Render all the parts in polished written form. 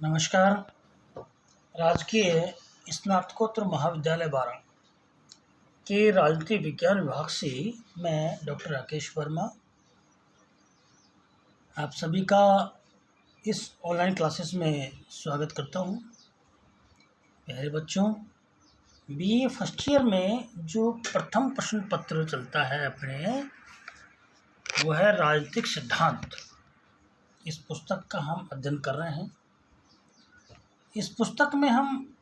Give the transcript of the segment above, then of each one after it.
नमस्कार। राजकीय स्नातकोत्तर महाविद्यालय बारंग के राजनीति विज्ञान विभाग से मैं डॉक्टर राकेश वर्मा आप सभी का इस ऑनलाइन क्लासेस में स्वागत करता हूं। प्यारे बच्चों, बीए फर्स्ट ईयर में जो प्रथम प्रश्न पत्र चलता है अपने, वो है राजनीतिक सिद्धांत। इस पुस्तक का हम अध्ययन कर रहे हैं। इस पुस्तक में हम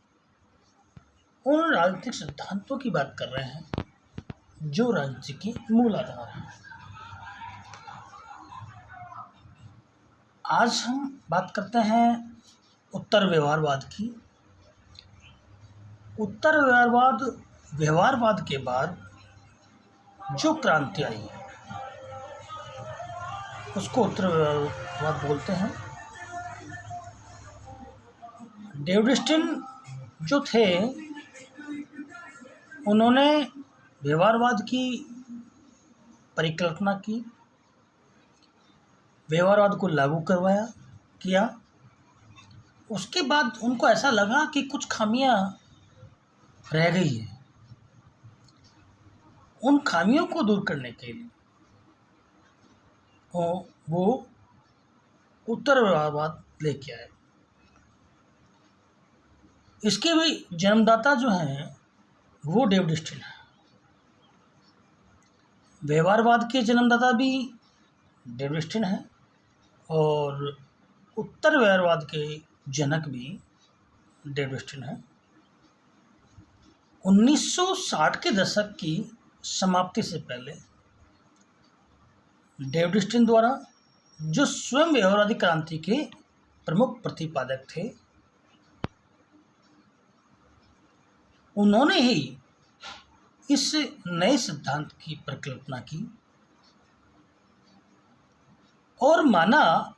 उन राजनीतिक सिद्धांतों की बात कर रहे हैं जो राजनीति के मूल आधार हैं। आज हम बात करते हैं उत्तर व्यवहारवाद की। उत्तर व्यवहारवाद के बाद जो क्रांति आई उसको उत्तर व्यवहारवाद बोलते हैं। डेविड स्टीन जो थे, उन्होंने व्यवहारवाद की परिकल्पना की, व्यवहारवाद को लागू किया। उसके बाद उनको ऐसा लगा कि कुछ खामियां रह गई हैं। उन खामियों को दूर करने के लिए वो उत्तर व्यवहारवाद लेके आए। इसके भी जन्मदाता जो हैं वो डेविड स्टीन है। व्यवहारवाद के जन्मदाता भी डेविड स्टीन है और उत्तर व्यवहारवाद के जनक भी डेविड स्टीन है। 1960 के दशक की समाप्ति से पहले डेविड स्टीन द्वारा, जो स्वयं व्यवहारवादी क्रांति के प्रमुख प्रतिपादक थे, उन्होंने ही इस नए सिद्धांत की परिकल्पना की और माना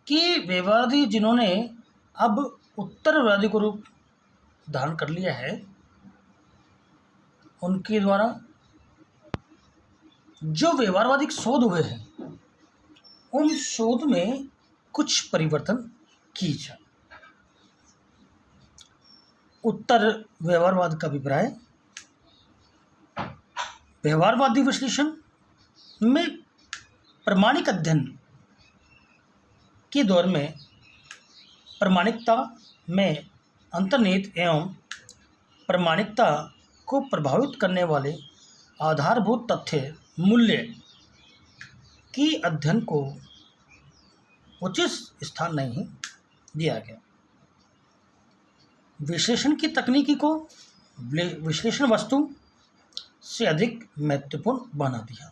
कि व्यवहारवादी जिन्होंने अब उत्तरवादी को रूप धारण कर लिया है, उनके द्वारा जो व्यवहारवादी शोध हुए हैं उन शोध में कुछ परिवर्तन किए जाए। उत्तर व्यवहारवाद का अभिप्राय व्यवहारवादी विश्लेषण में प्रामाणिक अध्ययन के दौर में प्रामाणिकता में अंतर्निहित एवं प्रामाणिकता को प्रभावित करने वाले आधारभूत तथ्य मूल्य की अध्ययन को उचित स्थान नहीं दिया गया। विश्लेषण की तकनीकी को विश्लेषण वस्तु से अधिक महत्वपूर्ण बना दिया।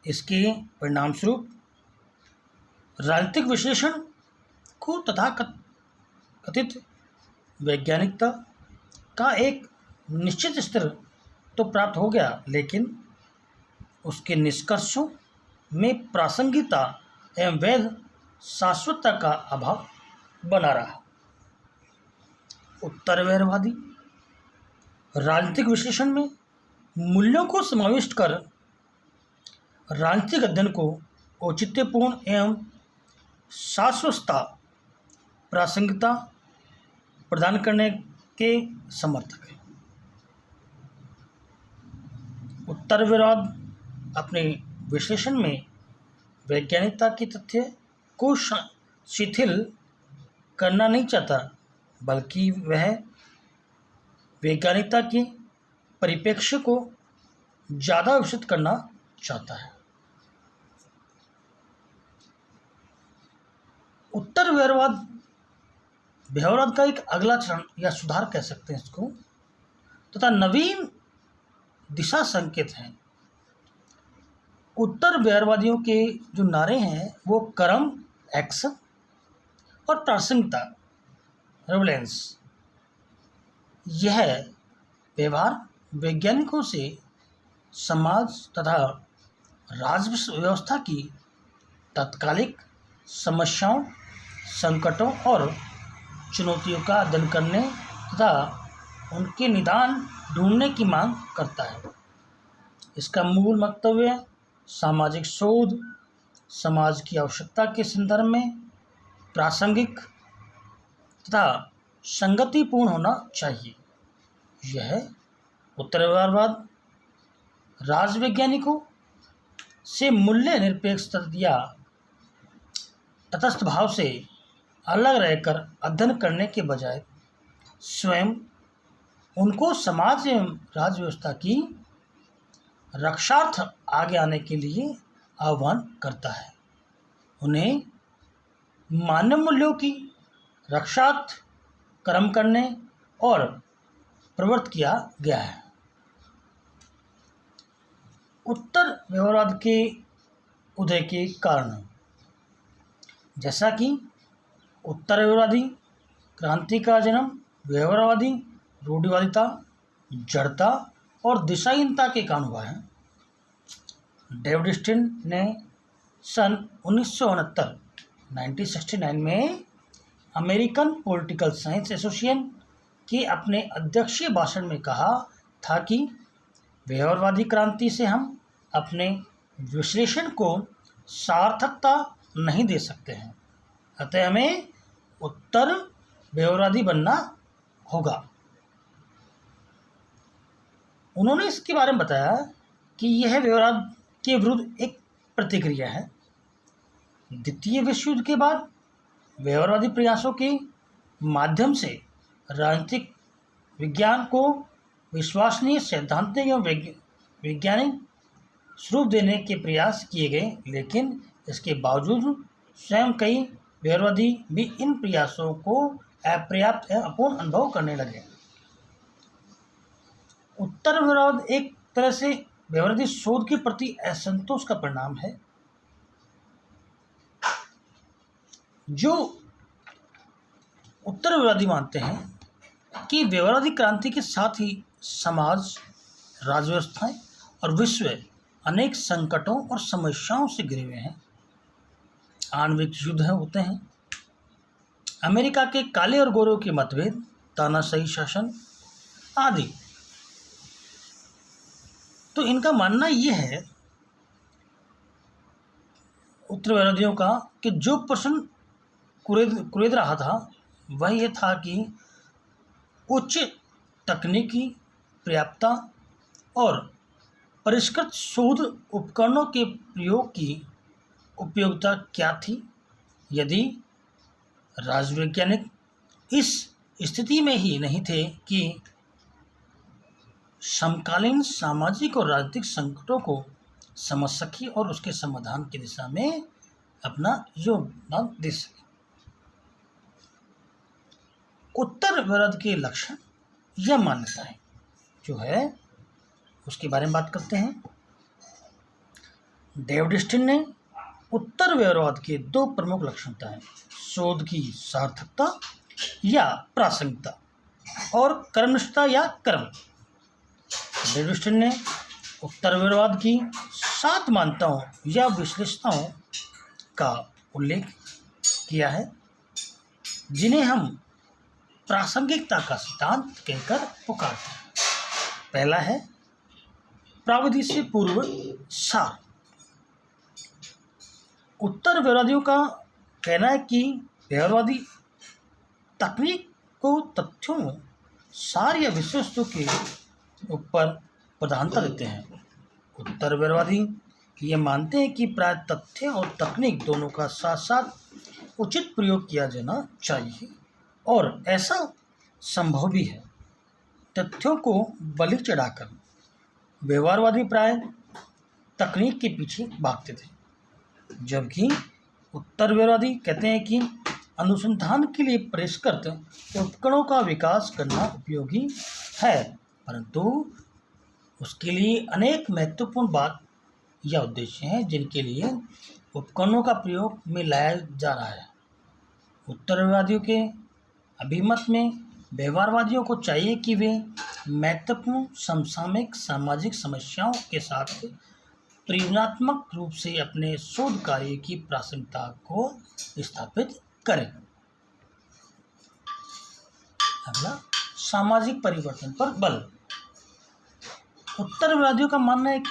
इसके परिणामस्वरूप राजनीतिक विश्लेषण को तथाकथित वैज्ञानिकता का एक निश्चित स्तर तो प्राप्त हो गया, लेकिन उसके निष्कर्षों में प्रासंगिकता एवं वैध शाश्वतता का अभाव बना रहा। उत्तर व्यवहारवादी राजनीतिक विश्लेषण में मूल्यों को समाविष्ट कर राजनीतिक अध्ययन को औचित्यपूर्ण एवं शाश्वतता, प्रासंगिकता प्रदान करने के समर्थक है। उत्तर व्यवहारवाद अपने विश्लेषण में वैज्ञानिकता के तथ्य को शिथिल करना नहीं चाहता, बल्कि वह वैज्ञानिकता के परिप्रेक्ष्य को ज़्यादा विकसित करना चाहता है। उत्तर व्यवहारवाद का एक अगला चरण या सुधार कह सकते हैं इसको, तथा नवीन दिशा संकेत हैं। उत्तर व्यवहारवादियों के जो नारे हैं वो कर्म, एक्शन और प्रासंगिकता, रेलेवेंस। यह व्यवहार वैज्ञानिकों से समाज तथा राज्य व्यवस्था की तात्कालिक समस्याओं, संकटों और चुनौतियों का अध्ययन करने तथा उनके निदान ढूंढने की मांग करता है। इसका मूल वक्तव्य सामाजिक शोध, समाज की आवश्यकता के संदर्भ में प्रासंगिक तथा संगतिपूर्ण होना चाहिए। यह उत्तरव्यवहारवाद राजवैज्ञानिकों से मूल्य निरपेक्ष या तटस्थ भाव से अलग रहकर अध्ययन करने के बजाय स्वयं उनको समाज एवं राज्य व्यवस्था की रक्षार्थ आगे आने के लिए आह्वान करता है। उन्हें मानव मूल्यों की रक्षार्थ कर्म करने और प्रवृत्त किया गया है। उत्तर व्यवहारवाद के उदय के कारण, जैसा कि उत्तर व्यवहारवादी क्रांति का जन्म व्यवहारवादी रूढ़िवादिता, जड़ता और दिशाहीनता के कारण हुआ है। डेविड स्टीन ने सन 1969 में अमेरिकन पॉलिटिकल साइंस एसोसिएशन के अपने अध्यक्षीय भाषण में कहा था कि व्यवहारवादी क्रांति से हम अपने विश्लेषण को सार्थकता नहीं दे सकते हैं, अतः हमें उत्तर व्यवहारवादी बनना होगा। उन्होंने इसके बारे में बताया कि यह व्यवहारवाद के विरुद्ध एक प्रतिक्रिया है। द्वितीय विश्व युद्ध के बाद व्यवहारवादी प्रयासों के माध्यम से राजनीतिक विज्ञान को विश्वसनीय सैद्धांतिक एवं वैज्ञानिक स्वरूप देने के प्रयास किए गए, लेकिन इसके बावजूद स्वयं कई व्यवहारवादी भी इन प्रयासों को अपर्याप्त एवं अपूर्ण अनुभव करने लगे। उत्तर व्यवहारवाद एक तरह से व्यवहारवादी शोध के प्रति असंतोष का परिणाम है, जो उत्तर व्यवहारवादी मानते हैं कि व्यवहारवादी क्रांति के साथ ही समाज, राज्य व्यवस्थाएं और विश्व अनेक संकटों और समस्याओं से घिरे हुए हैं। आणविक युद्ध होते हैं, अमेरिका के काले और गोरों के मतभेद, तानाशाही शासन आदि। तो इनका मानना यह है उत्तरवादियों का कि जो प्रश्न कुरेद रहा था वह यह था कि उच्च तकनीकी पर्याप्तता और परिष्कृत शोध उपकरणों के प्रयोग की उपयोगिता क्या थी। यदि राजवैज्ञानिक इस स्थिति में ही नहीं थे कि समकालीन सामाजिक और राजनीतिक संकटों को समझ सके और उसके समाधान की दिशा में अपना योगदान दे सके। उत्तर व्यवहारवाद के लक्षण या मान्यताएं जो है उसके बारे में बात करते हैं। डेविड स्टीन ने उत्तर व्यवहारवाद के दो प्रमुख लक्षण बताए: शोध की सार्थकता या प्रासंगिकता और कर्मनिष्ठता या कर्म। डेविड स्टीन ने उत्तर व्यवहारवाद की 7 मान्यताओं या विशेषताओं का उल्लेख किया है, जिन्हें हम प्रासंगिकता का सिद्धांत कहकर पुकारते हैं। पहला है प्राविधि से पूर्व सार। उत्तर व्यवहारवादियों का कहना है कि व्यवहारवादी तकनीक को तथ्यों, सार या विषय वस्तु के ऊपर प्रधानता देते हैं। उत्तर व्यवहारवादी ये मानते हैं कि प्राय तथ्य और तकनीक दोनों का साथ साथ उचित प्रयोग किया जाना चाहिए और ऐसा संभव भी है। तथ्यों को बलि चढ़ाकर व्यवहारवादी प्राय तकनीक के पीछे भागते थे, जबकि उत्तर व्यवहारवादी कहते हैं कि अनुसंधान के लिए परिष्कृत उपकरणों का विकास करना उपयोगी है, परंतु उसके लिए अनेक महत्वपूर्ण बात या उद्देश्य हैं जिनके लिए उपकरणों का प्रयोग में लाया जा रहा है। उत्तरवादियों के अभिमत में व्यवहारवादियों को चाहिए कि वे महत्वपूर्ण समसामयिक सामाजिक समस्याओं के साथ परिवर्तनात्मक रूप से अपने शोध कार्य की प्रासंगिकता को स्थापित करें। अगला, सामाजिक परिवर्तन पर बल। उत्तरवादियों का मानना है कि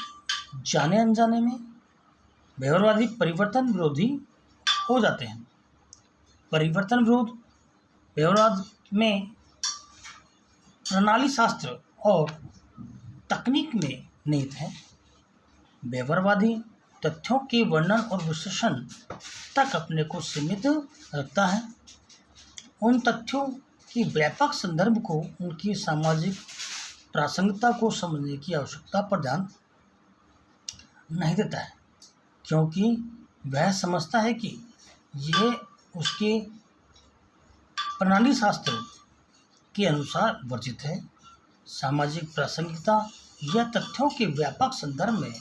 जाने अनजाने में व्यवहारवादी परिवर्तन विरोधी हो जाते हैं। परिवर्तन विरोध व्यवहारवाद में प्रणाली शास्त्र और तकनीक में निहित है। व्यवहारवादी तथ्यों के वर्णन और विश्लेषण तक अपने को सीमित रखता है। उन तथ्यों के व्यापक संदर्भ को, उनकी सामाजिक प्रासंगिकता को समझने की आवश्यकता पर ध्यान नहीं देता है, क्योंकि वह समझता है कि यह उसके प्रणाली शास्त्र के अनुसार वर्जित है। सामाजिक प्रासंगिकता या तथ्यों के व्यापक संदर्भ में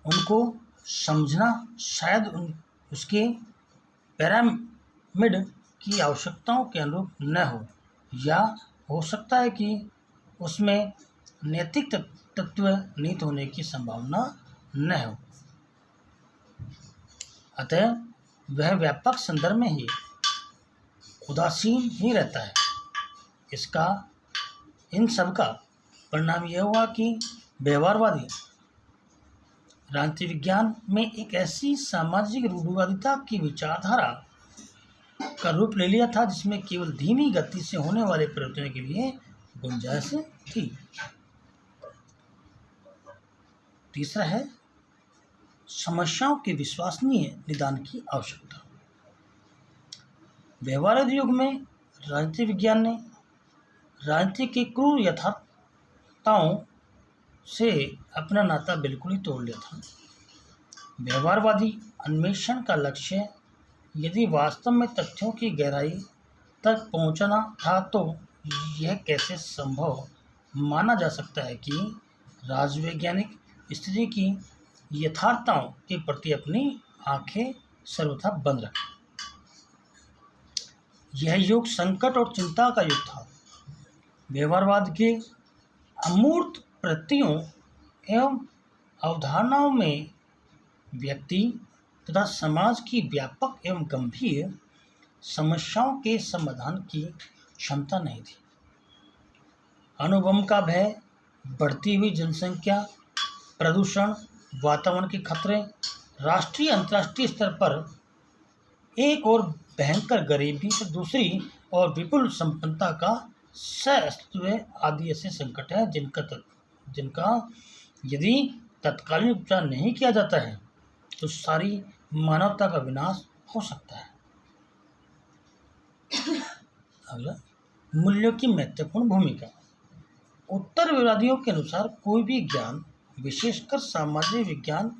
उनको समझना शायद उसके पिरामिड की आवश्यकताओं के अनुरूप न हो, या हो सकता है कि उसमें नैतिक तत्व निहित होने की संभावना न हो। अतः वह व्यापक संदर्भ में ही उदासीन ही रहता है। इन सब का परिणाम यह हुआ कि व्यवहारवादी राजनीति विज्ञान में एक ऐसी सामाजिक रूढ़िवादिता की विचारधारा का रूप ले लिया था जिसमें केवल धीमी गति से होने वाले परिवर्तनों के लिए गुंजाइश थी। तीसरा है समस्याओं के विश्वसनीय निदान की आवश्यकता। व्यवहारवादी युग में राजनीति विज्ञान ने राजनीति के क्रूर यथार्थताओं से अपना नाता बिल्कुल ही तोड़ लिया था। व्यवहारवादी अन्वेषण का लक्ष्य यदि वास्तव में तथ्यों की गहराई तक पहुंचना था, तो यह कैसे संभव माना जा सकता है कि राजवैज्ञानिक स्थिति की यथार्थताओं के प्रति अपनी आंखें सर्वथा बंद रखें। यह युग संकट और चिंता का युग था। व्यवहारवाद के अमूर्त प्रत्ययों एवं अवधारणाओं में व्यक्ति तथा समाज की व्यापक एवं गंभीर समस्याओं के समाधान की क्षमता नहीं थी। अणुबम का भय, बढ़ती हुई जनसंख्या, प्रदूषण, वातावरण के खतरे, राष्ट्रीय अंतर्राष्ट्रीय स्तर पर एक और भयंकर गरीबी तो दूसरी और विपुल संपन्नता का सह-अस्तित्व आदि ऐसे संकट हैं जिनका यदि तत्कालीन उपचार नहीं किया जाता है तो सारी मानवता का विनाश हो सकता है। अगला, मूल्यों की महत्वपूर्ण भूमिका। उत्तरवादियों के अनुसार कोई भी ज्ञान, विशेषकर सामाजिक विज्ञान,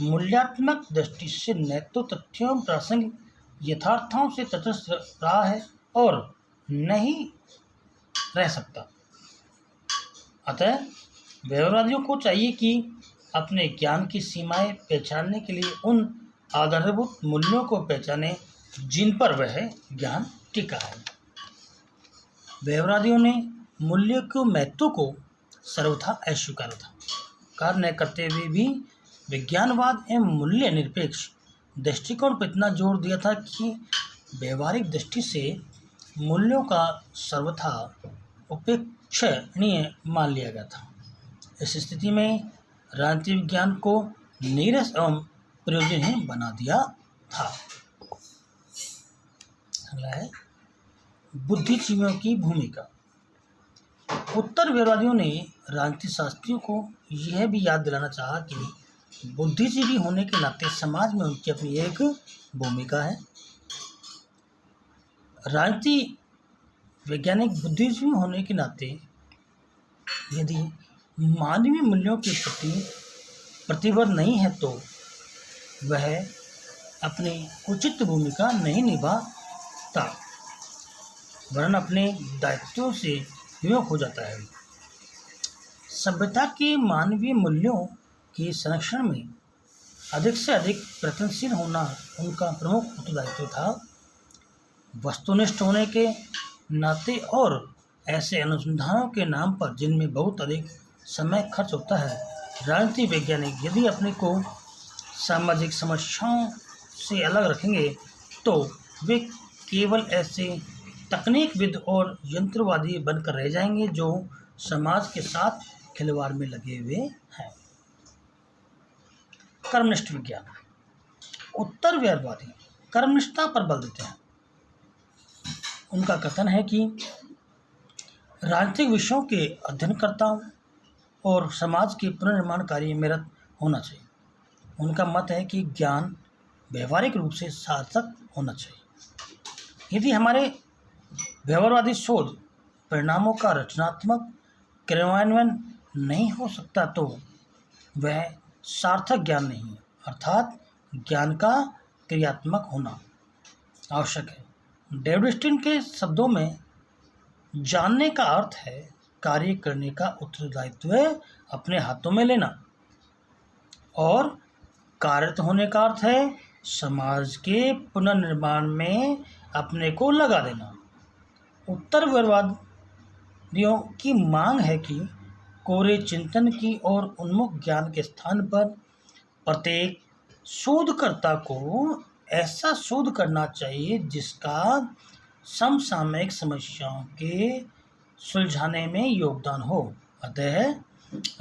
मूल्यात्मक दृष्टि से नैतिक तथ्यों, प्रासंगिक यथार्थों से तटस्थ रहा है और नहीं रह सकता। अतः व्यवहारवादियों को चाहिए कि अपने ज्ञान की सीमाएं पहचानने के लिए उन आधारभूत मूल्यों को पहचाने जिन पर वह ज्ञान टिका है। व्यवहारवादियों ने मूल्य के महत्व को सर्वथा अस्वीकार न करते हुए भी विज्ञानवाद एवं मूल्य निरपेक्ष दृष्टिकोण पर इतना जोर दिया था कि व्यवहारिक दृष्टि से मूल्यों का सर्वथा उपेक्षणीय मान लिया गया था। इस स्थिति में राजनीति विज्ञान को नीरस एवं प्रयोजनहीन बना दिया था। अगला है बुद्धिजीवियों की भूमिका। उत्तर व्यवहारवादियों ने राजनीति शास्त्रियों को यह भी याद दिलाना चाहा कि बुद्धिजीवी होने के नाते समाज में उनकी अपनी एक भूमिका है। राजनीति वैज्ञानिक बुद्धिजीवी होने के नाते यदि मानवीय मूल्यों के प्रति प्रतिबद्ध नहीं है तो वह अपनी उचित भूमिका नहीं निभाता, वरन अपने दायित्वों से विमुख हो जाता है। सभ्यता के मानवीय मूल्यों के संरक्षण में अधिक से अधिक प्रयत्नशील होना उनका प्रमुख उत्तरदायित्व था। वस्तुनिष्ठ होने के नाते और ऐसे अनुसंधानों के नाम पर जिनमें बहुत अधिक समय खर्च होता है, राजनीति वैज्ञानिक यदि अपने को सामाजिक समस्याओं से अलग रखेंगे तो वे केवल ऐसे तकनीकविद और यंत्रवादी बनकर रह जाएंगे जो समाज के साथ खिलवाड़ में लगे हुए हैं। कर्मनिष्ठ विज्ञान। उत्तर व्यवहारवादी कर्मनिष्ठता पर बल देते हैं। उनका कथन है कि राजनीतिक विषयों के अध्ययन करता हूँ और समाज के पुनर्निर्माण कार्य में रत होना चाहिए। उनका मत है कि ज्ञान व्यवहारिक रूप से सार्थक होना चाहिए। यदि हमारे व्यवहारवादी शोध परिणामों का रचनात्मक क्रियान्वयन नहीं हो सकता तो वह सार्थक ज्ञान नहीं है, अर्थात ज्ञान का क्रियात्मक होना आवश्यक है। डेविड स्टीन के शब्दों में जानने का अर्थ है कार्य करने का उत्तरदायित्व अपने हाथों में लेना, और कार्यरत होने का अर्थ है समाज के पुनर्निर्माण में अपने को लगा देना। उत्तरवादियों की मांग है कि कोरे चिंतन की और उन्मुख ज्ञान के स्थान पर प्रत्येक शोधकर्ता को ऐसा शोध करना चाहिए जिसका समसामयिक समस्याओं के सुलझाने में योगदान हो। अतः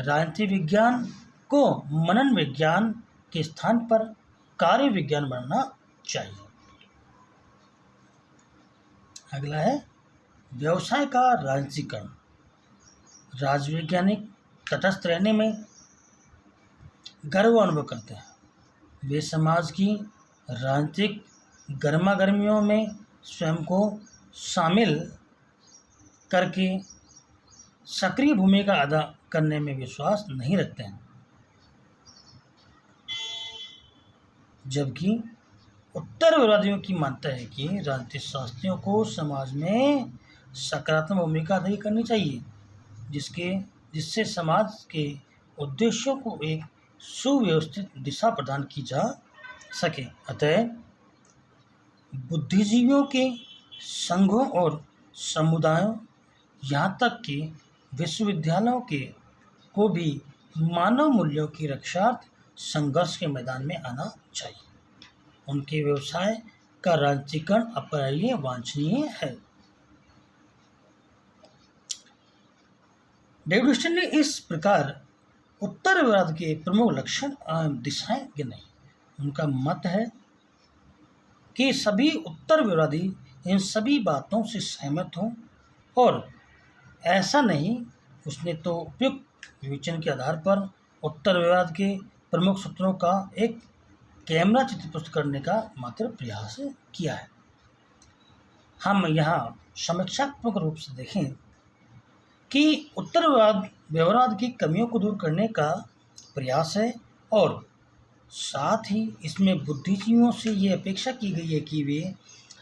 राजनीति विज्ञान को मनन विज्ञान के स्थान पर कार्य विज्ञान बनना चाहिए। अगला है व्यवसाय का राजनीतिकरण। राजवैज्ञानिक तटस्थ रहने में गर्व अनुभव करते हैं। वे समाज की राजनीतिक गर्मागर्मियों में स्वयं को शामिल करके सक्रिय भूमिका अदा करने में विश्वास नहीं रखते हैं, जबकि उत्तरवादियों की मानता है कि राजनीतिक शास्त्रियों को समाज में सकारात्मक भूमिका अदा करनी चाहिए, जिससे समाज के उद्देश्यों को एक सुव्यवस्थित दिशा प्रदान की जा सके। अतः बुद्धिजीवियों के संघों और समुदायों, यहाँ तक कि विश्वविद्यालयों को भी मानव मूल्यों की रक्षार्थ संघर्ष के मैदान में आना चाहिए। उनके व्यवसाय का राजनीतिकरण अपरिहार्य वांछनीय है। डेविड स्टीन ने इस प्रकार उत्तरवाद के प्रमुख लक्षण एवं दिशाएं गिनाई। उनका मत है कि सभी उत्तरवादी इन सभी बातों से सहमत हों, और ऐसा नहीं, उसने तो उपयुक्त विवेचन के आधार पर उत्तरवाद के प्रमुख सूत्रों का एक कैमरा चित्र प्रस्तुत करने का मात्र प्रयास किया है। हम यहाँ समीक्षात्मक रूप से देखें कि उत्तरवाद व्यवहारवाद की कमियों को दूर करने का प्रयास है, और साथ ही इसमें बुद्धिजीवियों से ये अपेक्षा की गई है कि वे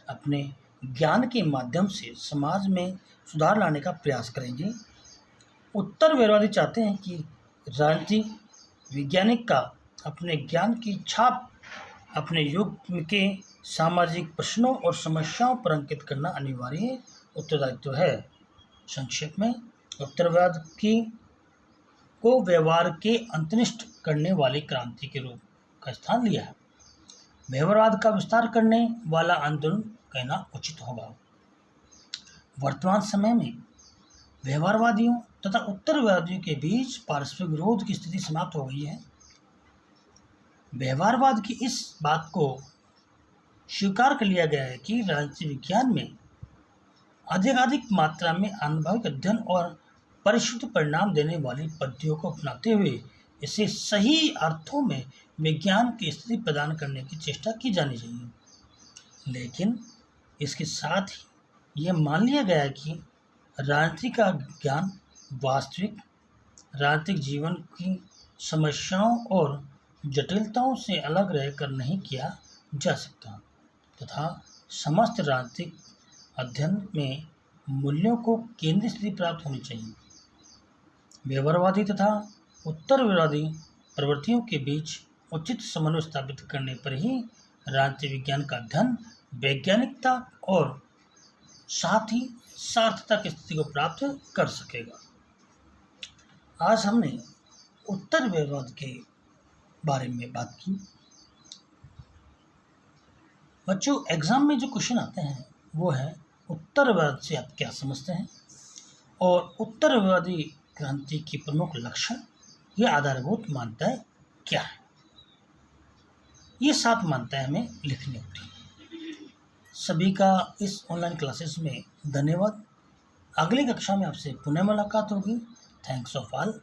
अपने ज्ञान के माध्यम से समाज में सुधार लाने का प्रयास करेंगे। उत्तरवादी चाहते हैं कि राजनीति वैज्ञानिक का अपने ज्ञान की छाप अपने युग के सामाजिक प्रश्नों और समस्याओं पर अंकित करना अनिवार्य उत्तरदायित्व है। संक्षेप में, उत्तरवाद को व्यवहार के अंतर्निष्ठ करने वाली क्रांति के रूप का स्थान लिया है। व्यवहारवाद का विस्तार करने वाला आंदोलन कहना उचित होगा। वर्तमान समय में व्यवहारवादियों तथा उत्तरवादियों के बीच पारस्परिक विरोध की स्थिति समाप्त हो गई है। व्यवहारवाद की इस बात को स्वीकार कर लिया गया है कि राजनीति विज्ञान में अधिकाधिक मात्रा में अनुभविक अध्ययन और परिशुद्ध परिणाम देने वाली पद्धतियों को अपनाते हुए इसे सही अर्थों में विज्ञान की स्थिति प्रदान करने की चेष्टा की जानी चाहिए। लेकिन इसके साथ ही यह मान लिया गया है कि राजनीति का ज्ञान वास्तविक राजनीतिक जीवन की समस्याओं और जटिलताओं से अलग रहकर नहीं किया जा सकता, तथा समस्त राजनीतिक अध्ययन में मूल्यों को केंद्रीय स्थिति प्राप्त होनी चाहिए। व्यवहारवादी तथा उत्तरवादी प्रवृत्तियों के बीच उचित समन्वय स्थापित करने पर ही राजनीति विज्ञान का अध्ययन वैज्ञानिकता और साथ ही सार्थकता की स्थिति को प्राप्त कर सकेगा। आज हमने उत्तरवाद के बारे में बात की। बच्चों, एग्जाम में जो क्वेश्चन आते हैं वो है उत्तरवाद से आप क्या समझते हैं, और उत्तरवादी क्रांति की प्रमुख लक्षण या आधारभूत मान्यताएं क्या है। ये 7 मान्यताएं हमें लिखनी होती हैं। सभी का इस ऑनलाइन क्लासेस में धन्यवाद। अगली कक्षा में आपसे पुनः मुलाकात होगी। Thanks of all.